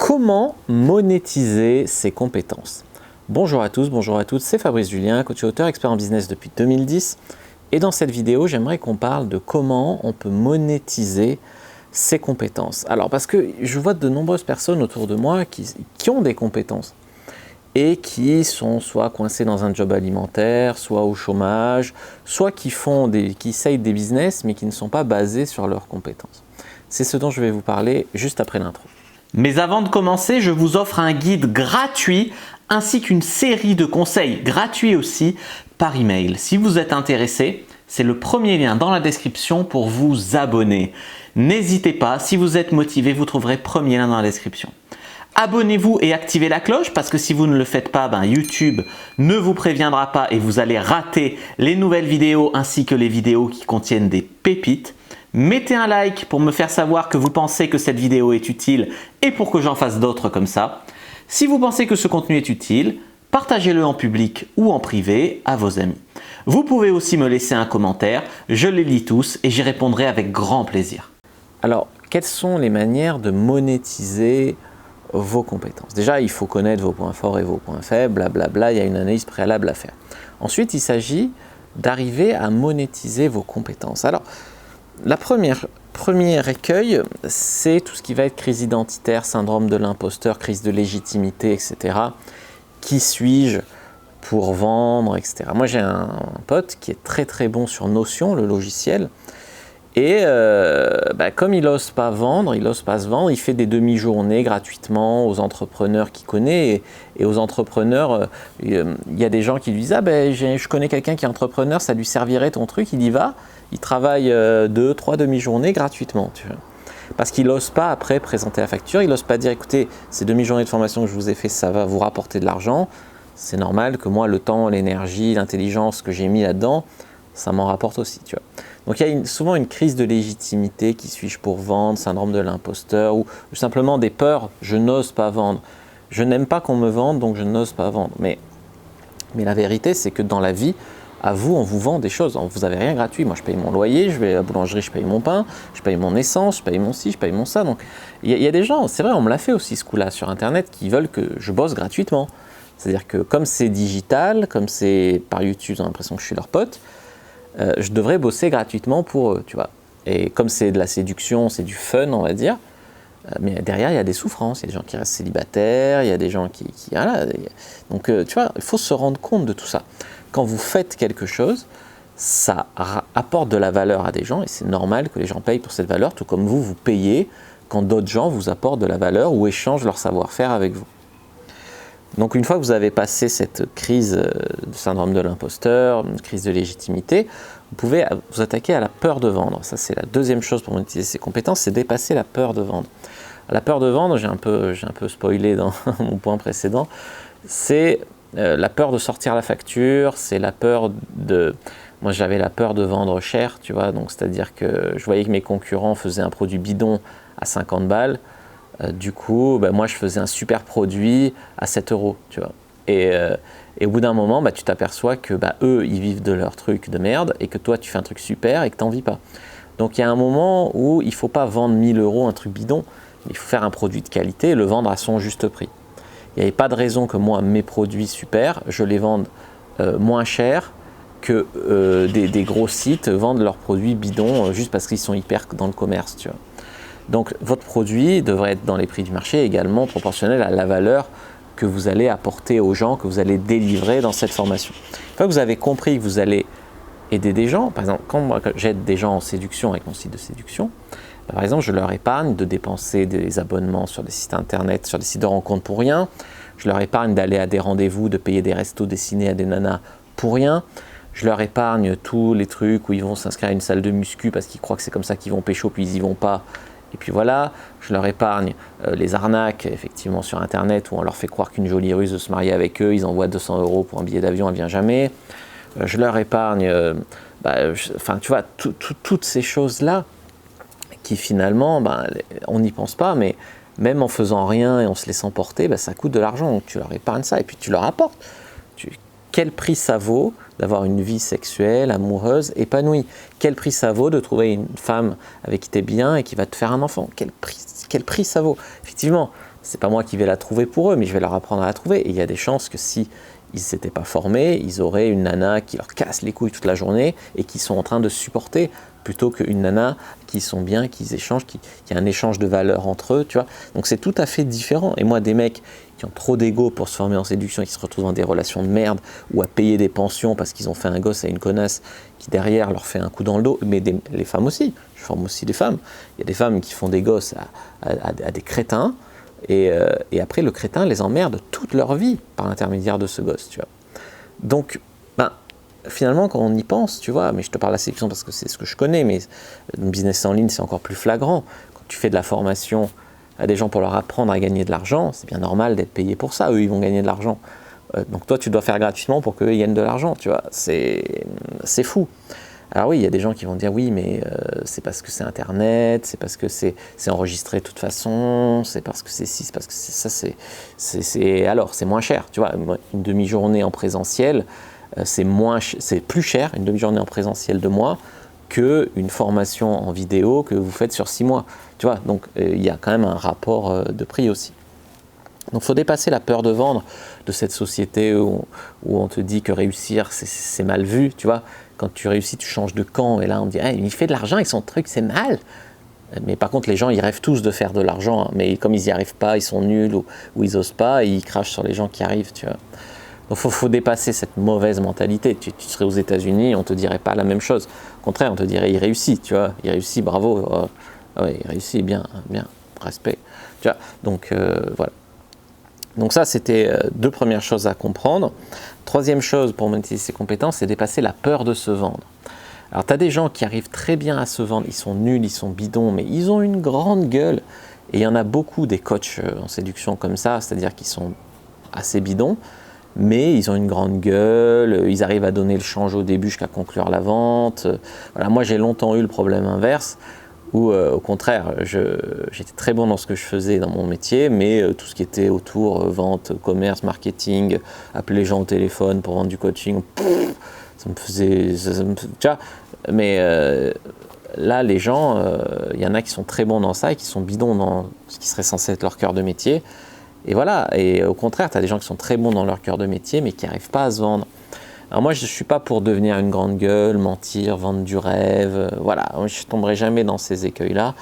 Comment monétiser ses compétences? Bonjour à tous, bonjour à toutes, c'est Fabrice Julien, coach et auteur, expert en business depuis 2010. Et dans cette vidéo, j'aimerais qu'on parle de comment on peut monétiser ses compétences. Alors, parce que je vois de nombreuses personnes autour de moi qui ont des compétences et qui sont soit coincées dans un job alimentaire, soit au chômage, soit qui essayent des business mais qui ne sont pas basés sur leurs compétences. C'est ce dont je vais vous parler juste après l'intro. Mais avant de commencer, je vous offre un guide gratuit ainsi qu'une série de conseils gratuits aussi par email. Si vous êtes intéressé, c'est le premier lien dans la description pour vous abonner. N'hésitez pas, si vous êtes motivé, vous trouverez premier lien dans la description. Abonnez-vous et activez la cloche parce que si vous ne le faites pas, YouTube ne vous préviendra pas et vous allez rater les nouvelles vidéos ainsi que les vidéos qui contiennent des pépites. Mettez un like pour me faire savoir que vous pensez que cette vidéo est utile et pour que j'en fasse d'autres comme ça. Si vous pensez que ce contenu est utile, partagez-le en public ou en privé à vos amis. Vous pouvez aussi me laisser un commentaire, je les lis tous et j'y répondrai avec grand plaisir. Alors, quelles sont les manières de monétiser vos compétences? Déjà, il faut connaître vos points forts et vos points faibles, blablabla, il y a une analyse préalable à faire. Ensuite, il s'agit d'arriver à monétiser vos compétences. Alors, la premier écueil, c'est tout ce qui va être crise identitaire, syndrome de l'imposteur, crise de légitimité, etc. Qui suis-je pour vendre, etc. Moi, j'ai un pote qui est très très bon sur Notion, le logiciel. Et comme il n'ose pas vendre, il n'ose pas se vendre, il fait des demi-journées gratuitement aux entrepreneurs qu'il connaît. Et aux entrepreneurs, il y a des gens qui lui disent « Ah je connais quelqu'un qui est entrepreneur, ça lui servirait ton truc », il y va. Il travaille 2-3 demi-journées gratuitement, tu vois. Parce qu'il n'ose pas après présenter la facture, il n'ose pas dire « Écoutez, ces demi-journées de formation que je vous ai fait, ça va vous rapporter de l'argent. C'est normal que moi, le temps, l'énergie, l'intelligence que j'ai mis là-dedans, ça m'en rapporte aussi. » tu vois. Donc il y a souvent une crise de légitimité, qui suis-je pour vendre, syndrome de l'imposteur, ou simplement des peurs, je n'ose pas vendre. Je n'aime pas qu'on me vende, donc je n'ose pas vendre. Mais la vérité, c'est que dans la vie, à vous, on vous vend des choses. Vous n'avez rien gratuit. Moi, je paye mon loyer, je vais à la boulangerie, je paye mon pain, je paye mon essence, je paye mon ci, je paye mon ça. Donc, il y a des gens, c'est vrai, on me l'a fait aussi ce coup-là sur Internet, qui veulent que je bosse gratuitement. C'est-à-dire que comme c'est digital, comme c'est par YouTube, j'ai l'impression que je suis leur pote, je devrais bosser gratuitement pour eux, tu vois. Et comme c'est de la séduction, c'est du fun, on va dire, mais derrière, il y a des souffrances. Il y a des gens qui restent célibataires, il y a des gens qui voilà. Donc, tu vois, il faut se rendre compte de tout ça. Quand vous faites quelque chose, ça apporte de la valeur à des gens et c'est normal que les gens payent pour cette valeur, tout comme vous payez quand d'autres gens vous apportent de la valeur ou échangent leur savoir-faire avec vous. Donc une fois que vous avez passé cette crise de syndrome de l'imposteur, une crise de légitimité, vous pouvez vous attaquer à la peur de vendre. Ça, c'est la deuxième chose pour monétiser ses compétences, c'est dépasser la peur de vendre. La peur de vendre, j'ai un peu spoilé dans mon point précédent, c'est la peur de sortir la facture, c'est la peur de... Moi, j'avais la peur de vendre cher, tu vois, donc c'est-à-dire que je voyais que mes concurrents faisaient un produit bidon à 50 balles, du coup, moi, je faisais un super produit à 7 €, tu vois. Et au bout d'un moment, tu t'aperçois que eux, ils vivent de leur truc de merde et que toi, tu fais un truc super et que tu n'en vis pas. Donc, il y a un moment où il ne faut pas vendre 1000 € un truc bidon, mais il faut faire un produit de qualité et le vendre à son juste prix. Il n'y avait pas de raison que moi, mes produits super, je les vende moins cher que des gros sites vendent leurs produits bidons juste parce qu'ils sont hyper dans le commerce, tu vois. Donc, votre produit devrait être dans les prix du marché également proportionnel à la valeur que vous allez apporter aux gens, que vous allez délivrer dans cette formation. Une fois que vous avez compris que vous allez aider des gens, par exemple, quand j'aide des gens en séduction avec mon site de séduction, par exemple, je leur épargne de dépenser des abonnements sur des sites internet, sur des sites de rencontres pour rien. Je leur épargne d'aller à des rendez-vous, de payer des restos destinés à des nanas pour rien. Je leur épargne tous les trucs où ils vont s'inscrire à une salle de muscu parce qu'ils croient que c'est comme ça qu'ils vont pécho, puis ils n'y vont pas. Et puis voilà, je leur épargne les arnaques, effectivement, sur Internet, où on leur fait croire qu'une jolie ruse de se marier avec eux, ils envoient 200 € pour un billet d'avion, elle ne vient jamais. Je leur épargne, tu vois, toutes ces choses-là qui finalement, on n'y pense pas, mais même en faisant rien et en se laissant porter, ça coûte de l'argent. Donc tu leur épargnes ça et puis tu leur apportes. Quel prix ça vaut d'avoir une vie sexuelle, amoureuse, épanouie? Quel prix ça vaut de trouver une femme avec qui tu es bien et qui va te faire un enfant? Quel prix ça vaut? Effectivement, c'est pas moi qui vais la trouver pour eux, mais je vais leur apprendre à la trouver. Et il y a des chances que si ils ne s'étaient pas formés, ils auraient une nana qui leur casse les couilles toute la journée et qui sont en train de supporter, plutôt qu'une nana qui sont bien, qui échangent, qui a un échange de valeurs entre eux, tu vois. Donc c'est tout à fait différent. Et moi, des mecs qui ont trop d'ego pour se former en séduction et qui se retrouvent dans des relations de merde ou à payer des pensions parce qu'ils ont fait un gosse à une connasse qui derrière leur fait un coup dans le dos, mais les femmes aussi, je forme aussi des femmes. Il y a des femmes qui font des gosses à des crétins et après le crétin les emmerde toute leur vie par l'intermédiaire de ce gosse, tu vois. Donc, finalement, quand on y pense, tu vois, mais je te parle de la séduction parce que c'est ce que je connais, mais le business en ligne, c'est encore plus flagrant. Quand tu fais de la formation à des gens pour leur apprendre à gagner de l'argent, c'est bien normal d'être payé pour ça. Eux, ils vont gagner de l'argent. Donc toi, tu dois faire gratuitement pour qu'eux, ils gagnent de l'argent, tu vois. C'est fou. Alors oui, il y a des gens qui vont dire, oui, mais c'est parce que c'est Internet, c'est parce que c'est enregistré de toute façon, c'est parce que c'est ci, c'est parce que c'est ça, alors, c'est moins cher, tu vois. Une demi-journée en présentiel, c'est plus cher, une demi-journée en présentiel de moi, qu'une formation en vidéo que vous faites sur 6 mois. Tu vois, donc il y a quand même un rapport de prix aussi. Donc il faut dépasser la peur de vendre de cette société où on te dit que réussir, c'est mal vu, tu vois. Quand tu réussis, tu changes de camp, et là on te dit hey, il fait de l'argent et son truc, c'est mal. Mais par contre, les gens, ils rêvent tous de faire de l'argent, hein, mais comme ils n'y arrivent pas, ils sont nuls ou ils n'osent pas, ils crachent sur les gens qui arrivent, tu vois. Donc il faut dépasser cette mauvaise mentalité. Tu serais aux États-Unis, on ne te dirait pas la même chose. Au contraire, on te dirait il réussit, tu vois. Il réussit, bravo. Ouais, il réussit, bien, respect. Tu vois, donc voilà. Donc ça, c'était 2 premières choses à comprendre. 3e chose pour monétiser ses compétences, c'est dépasser la peur de se vendre. Alors tu as des gens qui arrivent très bien à se vendre, ils sont nuls, ils sont bidons, mais ils ont une grande gueule. Et il y en a beaucoup des coachs en séduction comme ça, c'est-à-dire qu'ils sont assez bidons, mais ils ont une grande gueule, ils arrivent à donner le change au début jusqu'à conclure la vente. Voilà, moi j'ai longtemps eu le problème inverse, où au contraire, j'étais très bon dans ce que je faisais dans mon métier, mais tout ce qui était autour, vente, commerce, marketing, appeler les gens au téléphone pour vendre du coaching, ça me faisait... tu vois, mais là, les gens, il y en a qui sont très bons dans ça et qui sont bidons dans ce qui serait censé être leur cœur de métier. Et voilà, et au contraire, tu as des gens qui sont très bons dans leur cœur de métier, mais qui n'arrivent pas à se vendre. Alors moi, je ne suis pas pour devenir une grande gueule, mentir, vendre du rêve, voilà, je ne tomberai jamais dans ces écueils-là.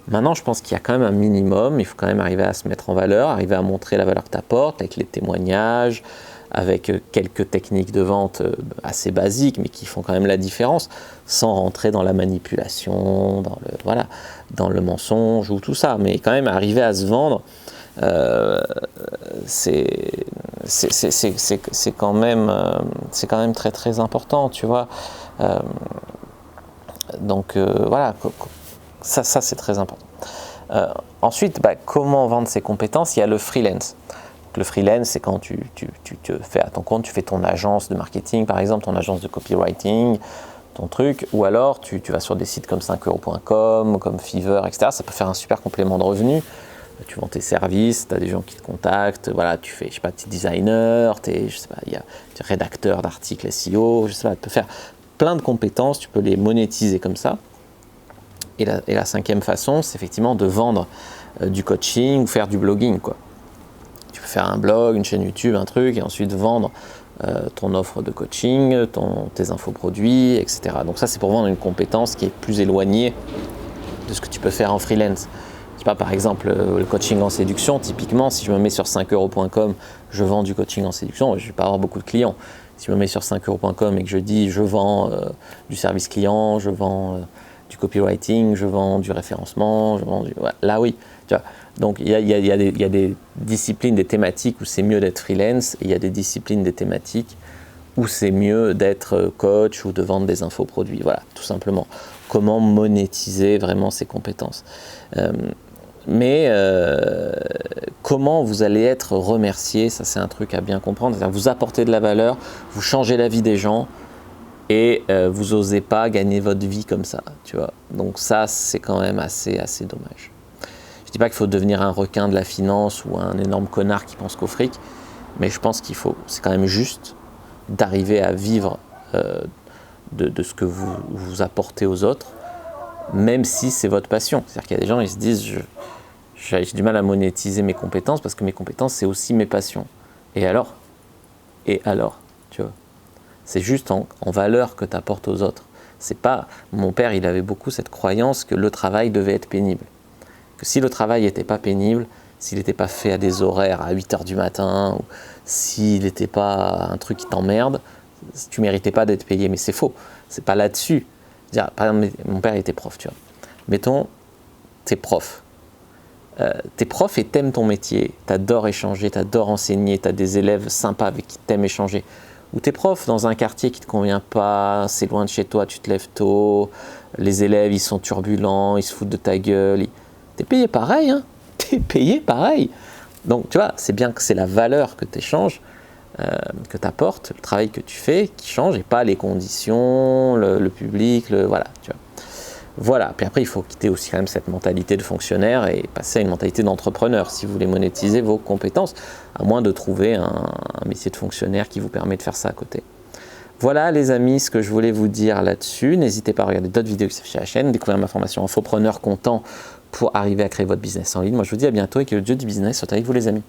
Maintenant, je pense qu'il y a quand même un minimum, il faut quand même arriver à se mettre en valeur, arriver à montrer la valeur que tu apportes avec les témoignages, avec quelques techniques de vente assez basiques, mais qui font quand même la différence, sans rentrer dans la manipulation, dans le mensonge ou tout ça, mais quand même arriver à se vendre. C'est quand même très très important, tu vois. Donc voilà, ça c'est très important. Ensuite, comment vendre ses compétences? Il y a le freelance. Donc, le freelance, c'est quand tu te fais à ton compte, tu fais ton agence de marketing, par exemple, ton agence de copywriting, ton truc, ou alors tu vas sur des sites comme 5euros.com, comme Fiverr, etc. Ça peut faire un super complément de revenus. Tu vends tes services, tu as des gens qui te contactent, voilà, tu fais, je sais pas, tu es designer, tu es rédacteur d'articles SEO, je sais pas, tu peux faire plein de compétences, tu peux les monétiser comme ça. Et la 5e façon, c'est effectivement de vendre du coaching ou faire du blogging, quoi. Tu peux faire un blog, une chaîne YouTube, un truc, et ensuite vendre ton offre de coaching, tes infoproduits, etc. Donc ça, c'est pour vendre une compétence qui est plus éloignée de ce que tu peux faire en freelance. Je sais pas, par exemple, le coaching en séduction, typiquement, si je me mets sur 5euros.com, je vends du coaching en séduction, je ne vais pas avoir beaucoup de clients. Si je me mets sur 5euros.com et que je dis je vends du service client, je vends du copywriting, je vends du référencement, là oui, tu vois. Donc il y a des disciplines, des thématiques où c'est mieux d'être freelance, et il y a des disciplines, des thématiques où c'est mieux d'être coach ou de vendre des infoproduits. Voilà, tout simplement. Comment monétiser vraiment ses compétences. Mais comment vous allez être remercié, ça c'est un truc à bien comprendre. C'est-à-dire vous apportez de la valeur, vous changez la vie des gens et vous n'osez pas gagner votre vie comme ça, tu vois. Donc ça, c'est quand même assez dommage. Je ne dis pas qu'il faut devenir un requin de la finance ou un énorme connard qui pense qu'au fric, mais je pense c'est quand même juste d'arriver à vivre de ce que vous apportez aux autres, même si c'est votre passion. C'est-à-dire qu'il y a des gens, ils se disent J'ai du mal à monétiser mes compétences parce que mes compétences, c'est aussi mes passions. Et alors, tu vois. C'est juste en valeur que tu apportes aux autres. C'est pas. Mon père, il avait beaucoup cette croyance que le travail devait être pénible. Que si le travail n'était pas pénible, s'il n'était pas fait à des horaires à 8 h du matin, ou s'il n'était pas un truc qui t'emmerde, tu méritais pas d'être payé. Mais c'est faux. C'est pas là-dessus. Par exemple, mon père était prof, tu vois. Mettons, t'es prof. T'es prof et t'aimes ton métier. T'adores échanger, t'adores enseigner, t'as des élèves sympas avec qui t'aimes échanger. Ou t'es prof dans un quartier qui te convient pas, c'est loin de chez toi, tu te lèves tôt, les élèves ils sont turbulents, ils se foutent de ta gueule. T'es payé pareil, hein. T'es payé pareil. Donc tu vois, c'est bien que c'est la valeur que tu échanges, que tu apportes, le travail que tu fais qui change et pas les conditions, le public, voilà, tu vois. Voilà, puis après il faut quitter aussi quand même cette mentalité de fonctionnaire et passer à une mentalité d'entrepreneur si vous voulez monétiser vos compétences, à moins de trouver un métier de fonctionnaire qui vous permet de faire ça à côté. Voilà les amis, ce que je voulais vous dire là-dessus. N'hésitez pas à regarder d'autres vidéos qui s'affichent sur la chaîne, découvrir ma formation Infopreneur Content pour arriver à créer votre business en ligne. Moi je vous dis à bientôt et que le dieu du business soit avec vous les amis.